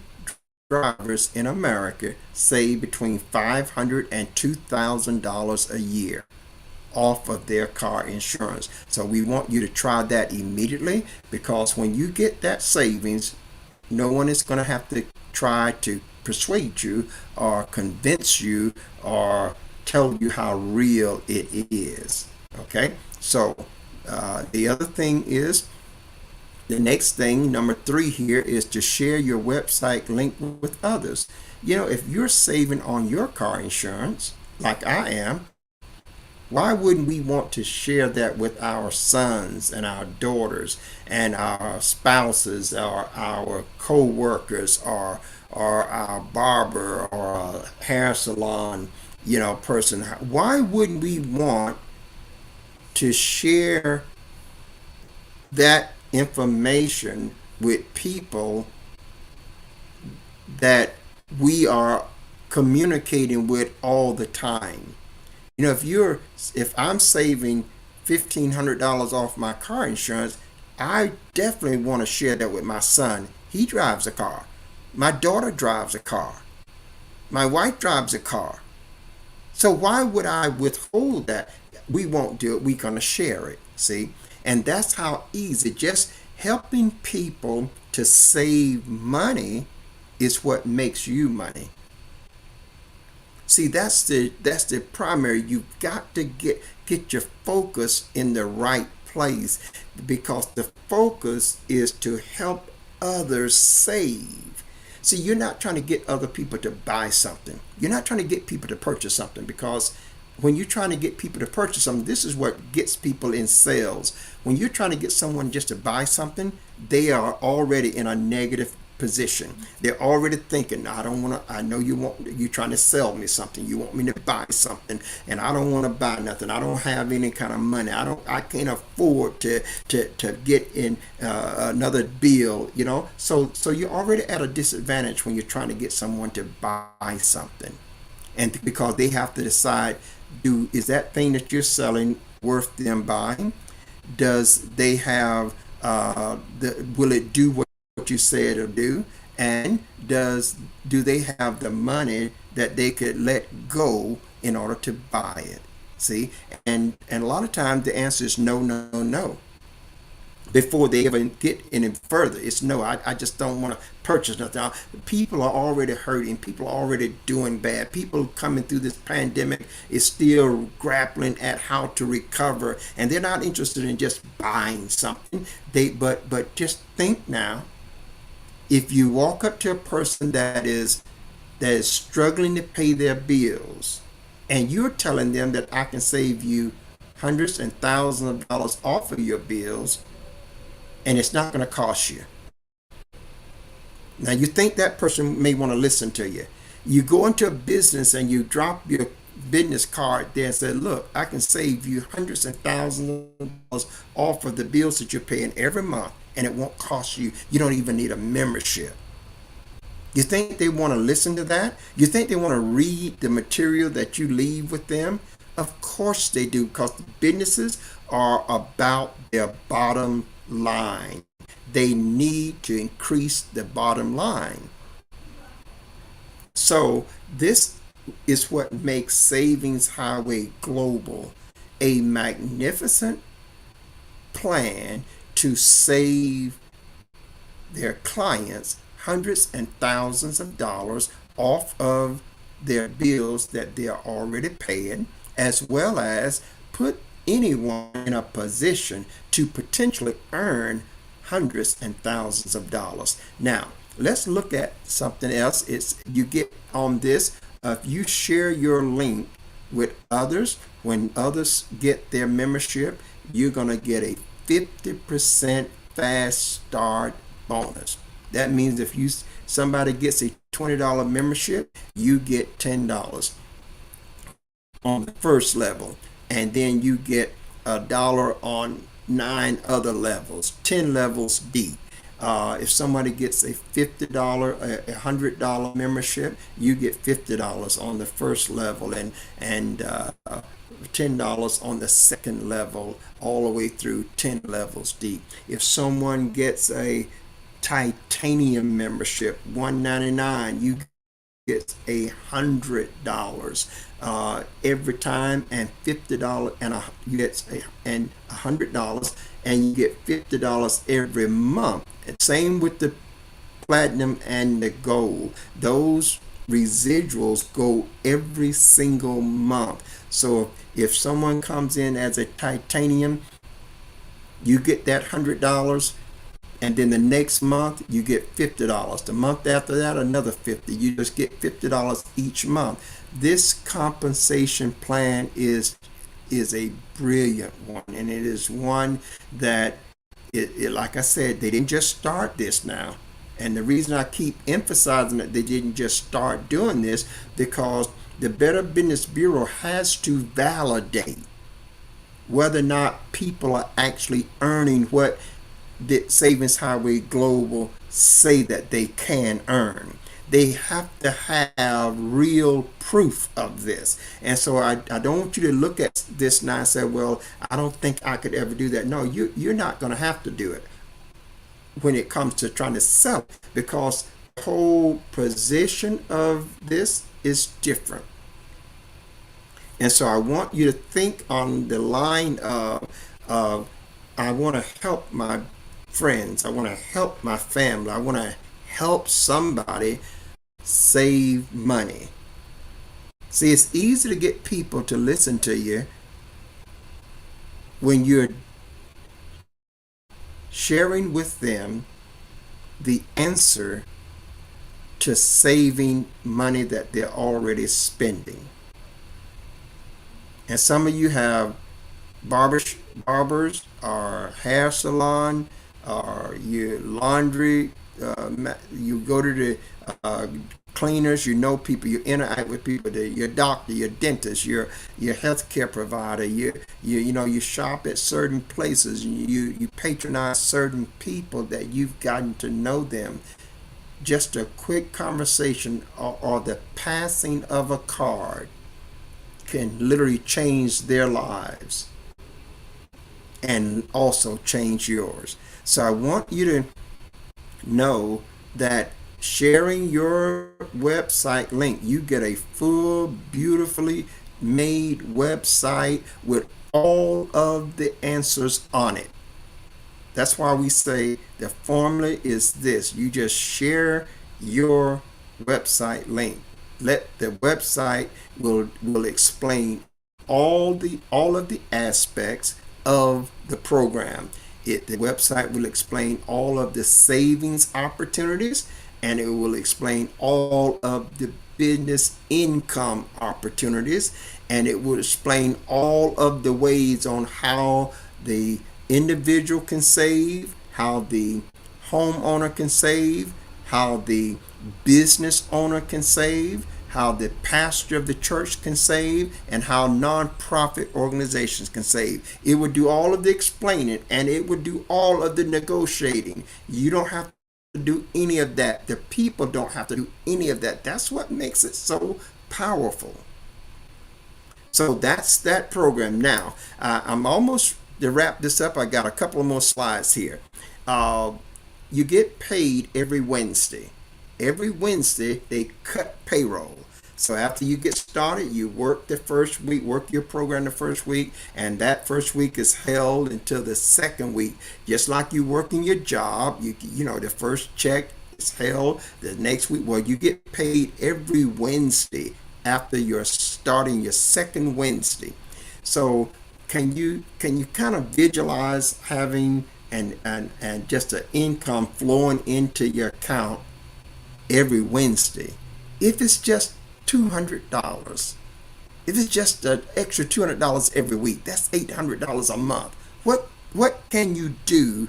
drivers in America save between $500 and $2,000 a year off of their car insurance. So we want you to try that immediately, because when you get that savings, no one is going to have to try to persuade you or convince you or tell you how real it is. Okay, so the other thing is, the next thing, number 3 here, is to share your website link with others. If you're saving on your car insurance like I am, why wouldn't we want to share that with our sons and our daughters and our spouses or our co-workers or our barber or a hair salon, person? Why wouldn't we want to share that information with people that we are communicating with all the time? If I'm saving $1,500 off my car insurance, I definitely want to share that with my son. He drives a car. My daughter drives a car. My wife drives a car. So why would I withhold that? We won't do it. We're going to share it. See? And that's how easy. Just helping people to save money is what makes you money. See, that's the primary. You've got to get your focus in the right place, because the focus is to help others save. See, you're not trying to get other people to buy something. You're not trying to get people to purchase something, because when you're trying to get people to purchase something, this is what gets people in sales. When you're trying to get someone just to buy something, they are already in a negative position. They're already thinking, I don't want to, I know you're trying to sell me something. You want me to buy something and I don't want to buy nothing. I don't have any kind of money. I can't afford to get in another bill, So you're already at a disadvantage when you're trying to get someone to buy something. And because they have to decide, is that thing that you're selling worth them buying? Does they have will it do what you said it'll do? And do they have the money that they could let go in order to buy it? See, and a lot of times the answer is no, no, no. Before they even get any further, it's no. I just don't want to purchase nothing. People are already hurting. People are already doing bad. People coming through this pandemic is still grappling at how to recover, and they're not interested in just buying something. But just think now. If you walk up to a person that is struggling to pay their bills, and you're telling them that I can save you hundreds and thousands of dollars off of your bills, and it's not going to cost you. Now, you think that person may want to listen to you. You go into a business and you drop your business card there and say, look, I can save you hundreds and thousands of dollars off of the bills that you're paying every month, and it won't cost you. You don't even need a membership. You think they want to listen to that? You think they want to read the material that you leave with them? Of course they do, because businesses are about their bottom line. They need to increase the bottom line. So this is what makes Savings Highway Global a magnificent plan to save their clients hundreds and thousands of dollars off of their bills that they are already paying, as well as put anyone in a position to potentially earn hundreds and thousands of dollars. Now, let's look at something else. It's you get on this. If you share your link with others, when others get their membership, you're going to get a 50% fast start bonus. That means if somebody gets a $20 membership, you get $10 on the first level, and then you get $1 on 9 other levels, 10 levels deep. If somebody gets a $50, a $100 membership, you get $50 on the first level, and $10 on the second level, all the way through 10 levels deep. If someone gets a titanium membership, $199, you get $100 every time, and $50, and you get $100, and you get $50 every month. And same with the platinum and the gold. Those residuals go every single month. So if someone comes in as a titanium, you get that $100, and then the next month you get $50. The month after that, another $50. You just get $50 each month. This compensation plan is a brilliant one, and it is one that like I said, they didn't just start this now. And the reason I keep emphasizing that they didn't just start doing this, because the Better Business Bureau has to validate whether or not people are actually earning what the Savings Highway Global say that they can earn. They have to have real proof of this. And so I don't want you to look at this now and say, well, I don't think I could ever do that. No, you're not going to have to do it when it comes to trying to sell, because the whole position of this is different. And so I want you to think on the line of I want to help my friends. I want to help my family. I want to help somebody save money. See, it's easy to get people to listen to you when you're sharing with them the answer to saving money that they're already spending. And some of you have barbers or hair salon or your laundry you go to the uh, cleaners, you know people, you interact with people, your doctor, your dentist, your healthcare provider, you shop at certain places, you patronize certain people that you've gotten to know them. Just a quick conversation or the passing of a card can literally change their lives and also change yours. So I want you to know that sharing your website link, you get a full, beautifully made website with all of the answers on it. That's why we say the formula is this. You just share your website link. Let the website will explain all of the aspects of the program. The website will explain all of the savings opportunities, and it will explain all of the business income opportunities, and it will explain all of the ways on how the individual can save, how the homeowner can save, how the business owner can save, how the pastor of the church can save, and how nonprofit organizations can save. It would do all of the explaining, and it would do all of the negotiating. You don't have to do any of that. The people don't have to do any of that. That's what makes it so powerful. So that's that program. Now, I'm almost to wrap this up. I got a couple of more slides here. Uh, you get paid every Wednesday. Every Wednesday, they cut payroll. So after you get started, you work the first week, work your program the first week, and that first week is held until the second week. Just like you working your job, the first check is held the next week. Well, you get paid every Wednesday after you're starting your second Wednesday. So can you kind of visualize having and just an income flowing into your account every Wednesday? If it's just $200, if it's just an extra $200 every week, that's $800 a month. What can you do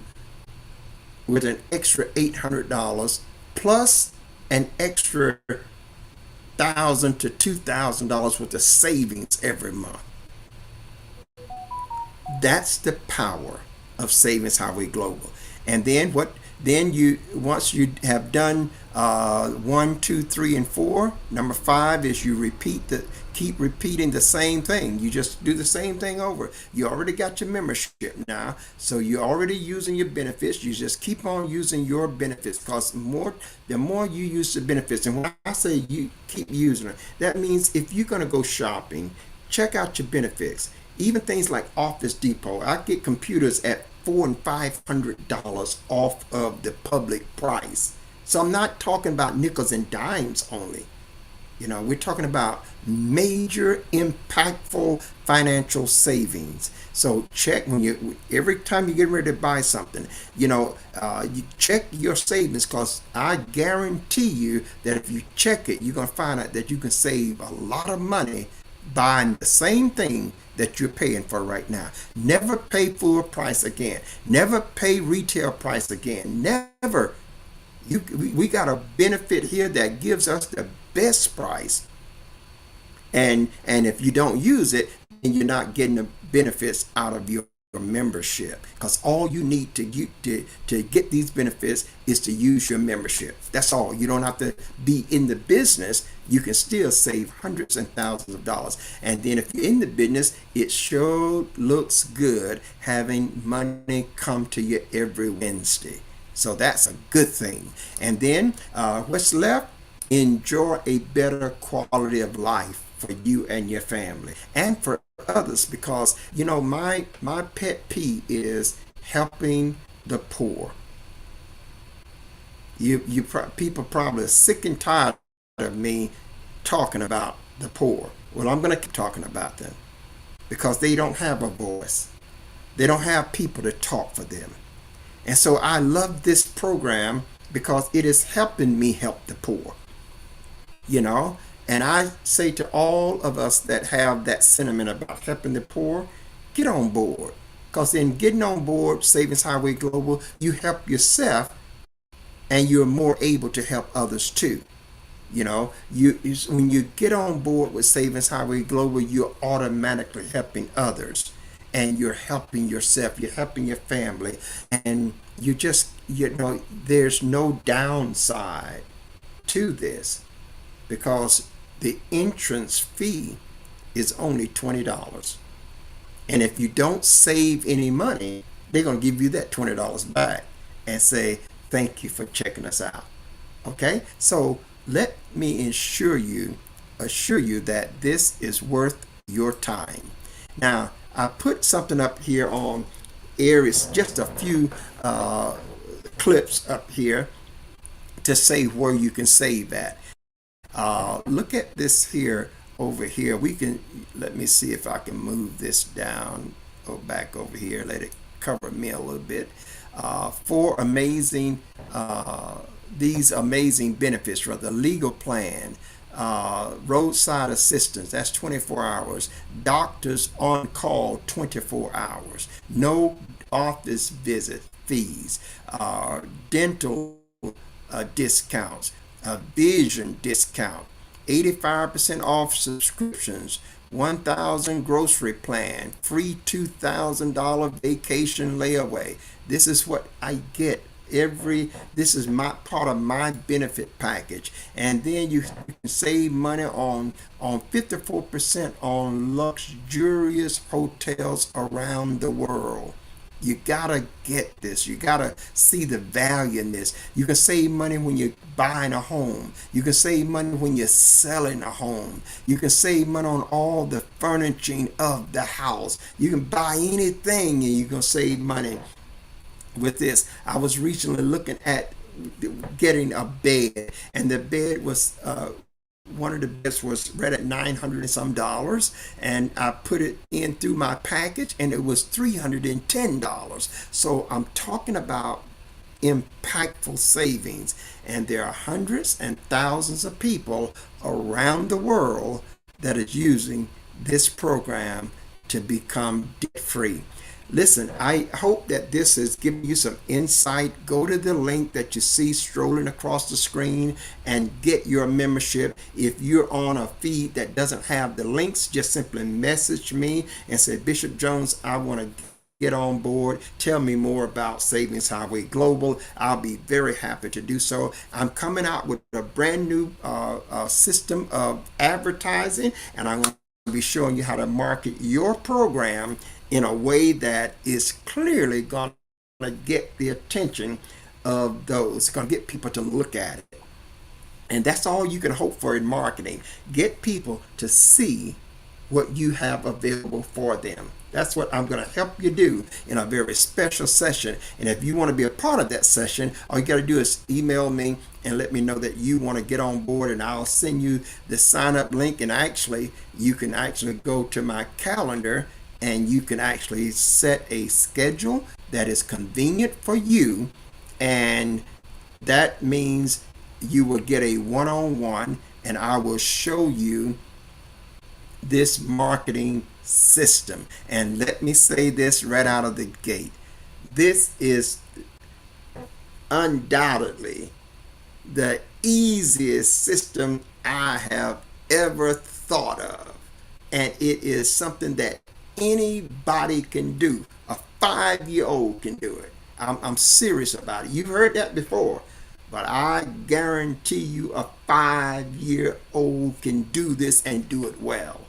with an extra $800 plus an extra $1,000 to $2,000 worth of savings every month? That's the power of Savings Highway Global. And then you once you have done 1, 2, 3, and 4. Number 5 is you keep repeating the same thing. You just do the same thing over. You already got your membership now, so you're already using your benefits. You just keep on using your benefits, because the more you use the benefits, and when I say you keep using it, that means if you're going to go shopping, check out your benefits. Even things like Office Depot, I get computers at $400 and $500 off of the public price. So I'm not talking about nickels and dimes only. We're talking about major, impactful financial savings. So check every time you get ready to buy something, you check your savings, because I guarantee you that if you check it, you're gonna find out that you can save a lot of money buying the same thing that you're paying for right now. Never pay full price again. Never pay retail price again. Never. We got a benefit here that gives us the best price. And if you don't use it, then you're not getting the benefits out of your membership, because all you need to get these benefits is to use your membership. That's all. You don't have to be in the business. You can still save hundreds and thousands of dollars. And then if you're in the business, it sure looks good having money come to you every Wednesday. So that's a good thing. And then what's left? Enjoy a better quality of life for you and your family, and for others, because my pet peeve is helping the poor. People probably are sick and tired of me talking about the poor. Well, I'm going to keep talking about them, because they don't have a voice. They don't have people to talk for them. And so I love this program because it is helping me help the poor. And I say to all of us that have that sentiment about helping the poor, get on board. Because in getting on board Savings Highway Global, you help yourself and you're more able to help others too. When you get on board with Savings Highway Global, you're automatically helping others, and you're helping yourself, you're helping your family, and there's no downside to this, because the entrance fee is only $20. And if you don't save any money, they're going to give you that $20 back and say, thank you for checking us out. Okay? So let me assure you that this is worth your time. Now, I put something up here on areas, just a few clips up here to say where you can save at. Look at this here over here. Let me see if I can move this down or back over here. Let it cover me a little bit. Four amazing, these amazing benefits for the legal plan, roadside assistance, that's 24 hours, doctors on call 24 hours, no office visit fees, dental discounts, a vision discount, 85% off subscriptions, 1,000 grocery plan, free $2,000 vacation layaway. This is what I get this is my part of my benefit package. And then you can save money on 54% on luxurious hotels around the world. You gotta get this. You gotta see the value in this. You can save money when you're buying a home. You can save money when you're selling a home. You can save money on all the furnishing of the house. You can buy anything and you can save money with this. I was recently looking at getting a bed, and the bed was one of the beds was right at $900 and some dollars, and I put it in through my package and it was $310. So I'm talking about impactful savings, and there are hundreds and thousands of people around the world that is using this program to become debt free. Listen, I hope that this has given you some insight. Go to the link that you see strolling across the screen and get your membership. If you're on a feed that doesn't have the links, just simply message me and say, Bishop Jones, I want to get on board. Tell me more about Savings Highway Global. I'll be very happy to do so. I'm coming out with a brand new system of advertising, and I'm going to be showing you how to market your program in a way that is clearly going to get the attention of those. It's going to get people to look at it. And that's all you can hope for in marketing. Get people to see what you have available for them. That's what I'm going to help you do in a very special session. And if you want to be a part of that session, all you got to do is email me and let me know that you want to get on board, and I'll send you the sign up link. And actually, you can actually go to my calendar and you can actually set a schedule that is convenient for you, and that means you will get a one-on-one, and I will show you this marketing system. And let me say this right out of the gate. This is undoubtedly the easiest system I have ever thought of. And it is something that anybody can do. A 5-year-old can do it. I'm serious about it. You've heard that before, but I guarantee you a 5-year-old can do this and do it well.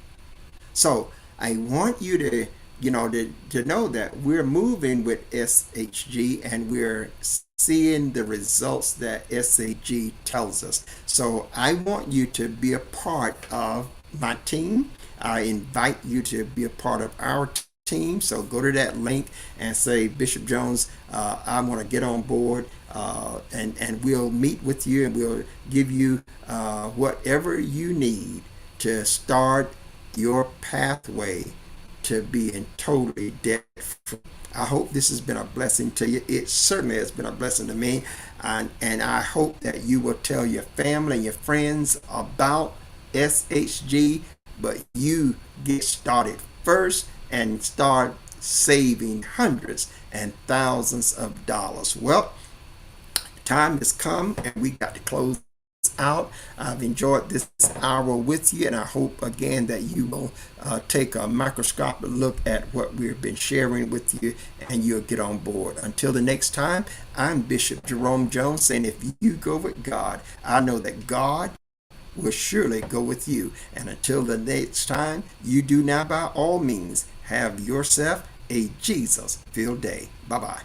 So I want you to, to know that we're moving with SHG, and we're seeing the results that SHG tells us. So I want you to be a part of my team. I invite you to be a part of our team. So go to that link and say, Bishop Jones, I want to get on board, and we'll meet with you, and we'll give you whatever you need to start your pathway to being totally debt free. I hope this has been a blessing to you. It certainly has been a blessing to me, and I hope that you will tell your family and your friends about SHG. But you get started first and start saving hundreds and thousands of dollars. Well, time has come and we got to close out. I've enjoyed this hour with you, and I hope again that you will take a microscopic look at what we've been sharing with you and you'll get on board. Until the next time, I'm Bishop Jerome Jones saying, if you go with God, I know that God will surely go with you. And until the next time, you do now by all means have yourself a Jesus filled day. Bye bye.